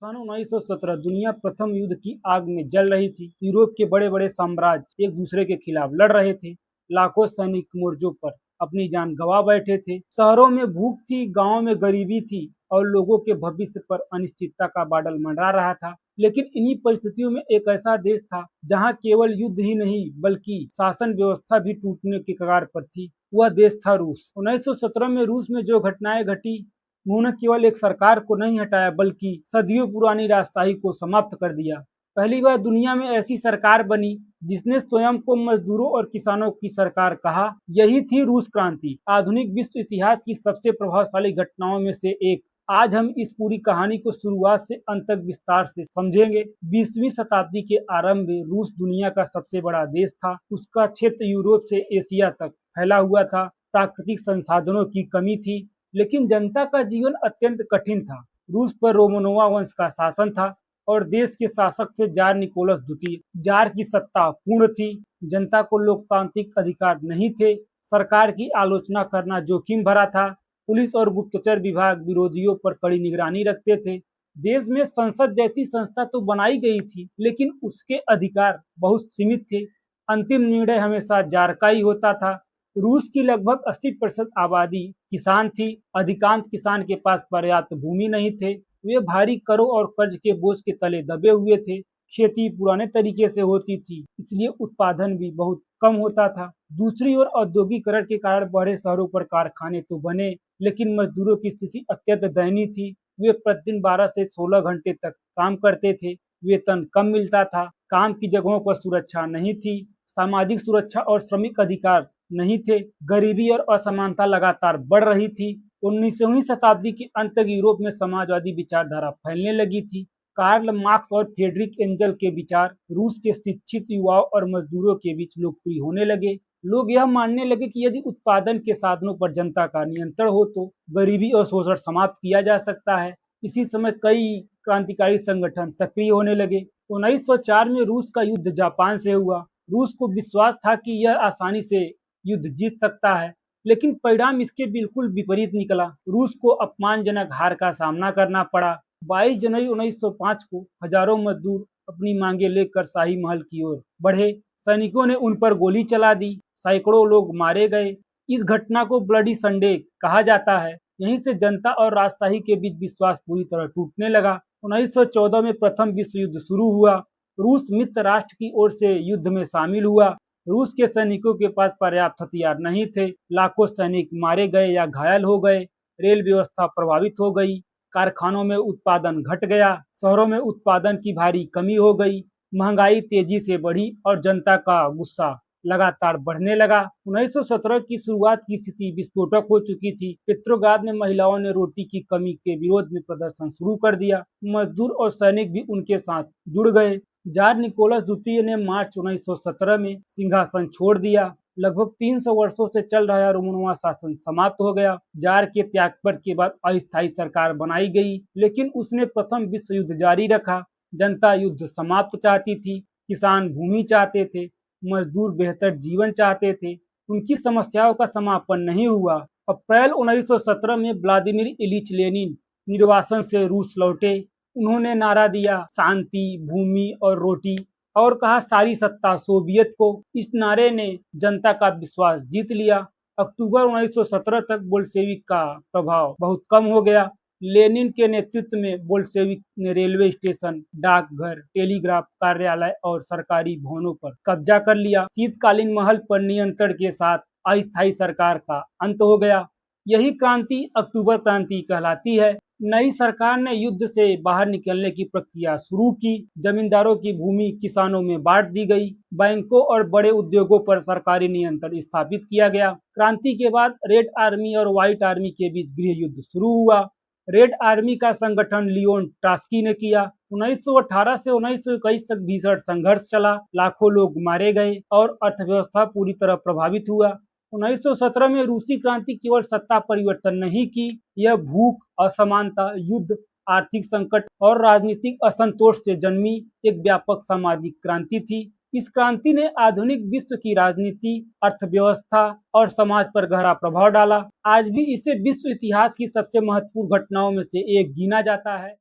सन 1917 दुनिया प्रथम युद्ध की आग में जल रही थी। यूरोप के बड़े बड़े साम्राज्य एक दूसरे के खिलाफ लड़ रहे थे। लाखों सैनिक मोर्चों पर अपनी जान गंवा बैठे थे। शहरों में भूख थी, गांवों में गरीबी थी और लोगों के भविष्य पर अनिश्चितता का बादल मंडरा रहा था। लेकिन इन्हीं परिस्थितियों में एक ऐसा देश था जहां केवल युद्ध ही नहीं बल्कि शासन व्यवस्था भी टूटने के कगार पर थी। वह देश था रूस। 1917 में रूस में जो घटनाएं घटी, उन्होंने केवल एक सरकार को नहीं हटाया बल्कि सदियों पुरानी राजशाही को समाप्त कर दिया। पहली बार दुनिया में ऐसी सरकार बनी जिसने स्वयं को मजदूरों और किसानों की सरकार कहा। यही थी रूस क्रांति, आधुनिक विश्व इतिहास की सबसे प्रभावशाली घटनाओं में से एक। आज हम इस पूरी कहानी को शुरुआत से अंत तक विस्तार से समझेंगे। 20वीं शताब्दी के आरंभ में रूस दुनिया का सबसे बड़ा देश था। उसका क्षेत्र यूरोप से एशिया तक फैला हुआ था। प्राकृतिक संसाधनों की कमी थी, लेकिन जनता का जीवन अत्यंत कठिन था। रूस पर रोमनोवा वंश का शासन था और देश के शासक थे जार निकोलस द्वितीय। जार की सत्ता पूर्ण थी, जनता को लोकतांत्रिक अधिकार नहीं थे, सरकार की आलोचना करना जोखिम भरा था। पुलिस और गुप्तचर विभाग विरोधियों पर कड़ी निगरानी रखते थे। देश में संसद जैसी संस्था तो बनाई गई थी, लेकिन उसके अधिकार बहुत सीमित थे। अंतिम निर्णय हमेशा जार का ही होता था। रूस की लगभग 80% आबादी किसान थी। अधिकांश किसान के पास पर्याप्त भूमि नहीं थे। वे भारी करों और कर्ज के बोझ के तले दबे हुए थे। खेती पुराने तरीके से होती थी, इसलिए उत्पादन भी बहुत कम होता था। दूसरी ओर औद्योगिकरण के कारण बड़े शहरों पर कारखाने तो बने, लेकिन मजदूरों की स्थिति अत्यंत दयनीय थी। वे प्रतिदिन 12 से 16 घंटे तक काम करते थे। वेतन कम मिलता था। काम की जगहों पर सुरक्षा नहीं थी। सामाजिक सुरक्षा और श्रमिक अधिकार नहीं थे। गरीबी और असमानता लगातार बढ़ रही थी। 19वीं शताब्दी के अंत तक यूरोप में समाजवादी विचारधारा फैलने लगी थी। कार्ल मार्क्स और फ्रेडरिक एंजल के विचार रूस के शिक्षित युवाओं और मजदूरों के बीच लोकप्रिय होने लगे। लोग यह मानने लगे कि यदि उत्पादन के साधनों पर जनता का नियंत्रण हो तो गरीबी और शोषण समाप्त किया जा सकता है। इसी समय कई क्रांतिकारी संगठन सक्रिय होने लगे। 1904 में रूस का युद्ध जापान से हुआ। रूस को विश्वास था कि यह आसानी से युद्ध जीत सकता है, लेकिन परिणाम इसके बिल्कुल विपरीत निकला। रूस को अपमानजनक हार का सामना करना पड़ा। 22 जनवरी 1905 को हजारों मजदूर अपनी मांगे लेकर शाही महल की ओर बढ़े। सैनिकों ने उन पर गोली चला दी। सैकड़ों लोग मारे गए। इस घटना को ब्लडी संडे कहा जाता है। यहीं से जनता और राजशाही के बीच विश्वास पूरी तरह टूटने लगा। 1914 में प्रथम विश्व युद्ध शुरू हुआ। रूस मित्र राष्ट्र की ओर से युद्ध में शामिल हुआ। रूस के सैनिकों के पास पर्याप्त हथियार नहीं थे। लाखों सैनिक मारे गए या घायल हो गए। रेल व्यवस्था प्रभावित हो गई। कारखानों में उत्पादन घट गया। शहरों में उत्पादन की भारी कमी हो गई। महंगाई तेजी से बढ़ी और जनता का गुस्सा लगातार बढ़ने लगा। 1917 की शुरुआत की स्थिति विस्फोटक हो चुकी थी। पेट्रोग्राद में महिलाओं ने रोटी की कमी के विरोध में प्रदर्शन शुरू कर दिया। मजदूर और सैनिक भी उनके साथ जुड़ गए। जार निकोलस द्वितीय ने मार्च 1917 में सिंहासन छोड़ दिया। लगभग 300 वर्षों से चल रहा रोमनोवा शासन समाप्त हो गया। जार के त्यागपत्र के बाद अस्थायी सरकार बनाई गई, लेकिन उसने प्रथम विश्व युद्ध जारी रखा। जनता युद्ध समाप्त चाहती थी। किसान भूमि चाहते थे। मजदूर बेहतर जीवन चाहते थे। उनकी समस्याओं का समापन नहीं हुआ। अप्रैल 1917 में व्लादिमीर इलिच लेनिन निर्वासन से रूस लौटे। उन्होंने नारा दिया, शांति, भूमि और रोटी, और कहा सारी सत्ता सोवियत को। इस नारे ने जनता का विश्वास जीत लिया। अक्टूबर 1917 तक बोल्शेविक का प्रभाव बहुत कम हो गया। लेनिन के नेतृत्व में बोल्शेविक ने रेलवे स्टेशन, डाकघर, टेलीग्राफ कार्यालय और सरकारी भवनों पर कब्जा कर लिया। शीतकालीन महल पर नियंत्रण के साथ अस्थायी सरकार का अंत हो गया। यही क्रांति अक्टूबर क्रांति कहलाती है। नई सरकार ने युद्ध से बाहर निकलने की प्रक्रिया शुरू की। जमींदारों की भूमि किसानों में बांट दी गई। बैंकों और बड़े उद्योगों पर सरकारी नियंत्रण स्थापित किया गया। क्रांति के बाद रेड आर्मी और व्हाइट आर्मी के बीच गृह युद्ध शुरू हुआ। रेड आर्मी का संगठन लियोन ट्रॉट्स्की ने किया। 1918 से 1921 तक भीषण संघर्ष चला। लाखों लोग मारे गए और अर्थव्यवस्था पूरी तरह प्रभावित हुआ। 1917 में रूसी क्रांति केवल सत्ता परिवर्तन नहीं की, यह भूख, असमानता, युद्ध, आर्थिक संकट और राजनीतिक असंतोष से जन्मी एक व्यापक सामाजिक क्रांति थी। इस क्रांति ने आधुनिक विश्व की राजनीति, अर्थव्यवस्था और समाज पर गहरा प्रभाव डाला। आज भी इसे विश्व इतिहास की सबसे महत्वपूर्ण घटनाओं में से एक गिना जाता है।